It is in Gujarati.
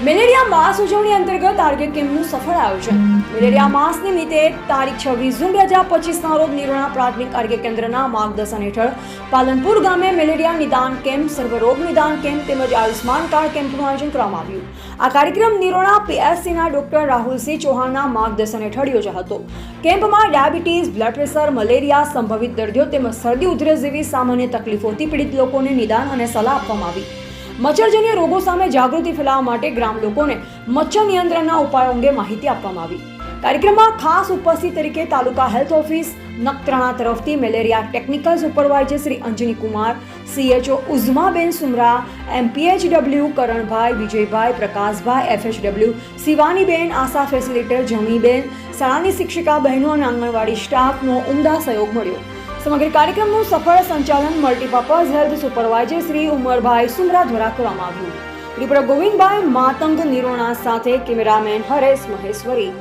મેલેરિયા માસ ઉજવણી અંતર્ગત આરોગ્ય કેમ્પનું સફળ આયોજન. મેલેરિયા માસ નિમિત્તે તારીખ 26 જૂન 2025ના રોજ નિરોણા પ્રાથમિક આરોગ્ય કેન્દ્રના માર્ગદર્શન હેઠળ પાલનપુર ગામે મેલેરિયા નિદાન કેમ્પ, સર્વરોગ નિદાન કેમ્પ તેમજ આયુષ્માન કાર્ડ કેમ્પનું આયોજન કરવામાં આવ્યું. આ કાર્યક્રમ નિરોણા પીએચસીના ડોક્ટર રાહુલસિંહ ચૌહાણના માર્ગદર્શન હેઠળ યોજાયો હતો. કેમ્પમાં ડાયાબિટીસ, બ્લડ પ્રેશર, મલેરિયા સંભવિત દર્દીઓ તેમજ શરદી ઉધરસ જેવી સામાન્ય તકલીફોથી પીડિત લોકોને નિદાન અને સલાહ આપવામાં આવી. મચ્છરજન્ય રોગો સામે જાગૃતિ ફેલાવવા માટે ગ્રામ લોકોને મચ્છર નિયંત્રણના ઉપાયો અંગે માહિતી આપવામાં આવી. કાર્યક્રમમાં ખાસ ઉપસ્થિત તરીકે તાલુકા હેલ્થ ઓફિસ નખત્રાણા તરફથી malaria technical supervisor Shri Anjani Kumar, CHO ઉઝમાબેન સુમરા, MPHW કરણભાઈ, વિજયભાઈ, પ્રકાશભાઈ, FHW શિવાનીબેન, આશા ફેસિલિટેટર જમીબેન, શાળાની શિક્ષિકા બહેનો અને આંગણવાડી સ્ટાફનો ઉમદા સહયોગ મળ્યો. સમગ્ર કાર્યક્રમનું સફળ સંચાલન multipurpose health supervisor Shri Umarbhai Sumra દ્વારા કરવામાં આવ્યું. રિપોર્ટર ગોવિંદભાઈ માતંગ, નિરોણા સાથે કેમેરામેન હરેશ મહેશ્વરી.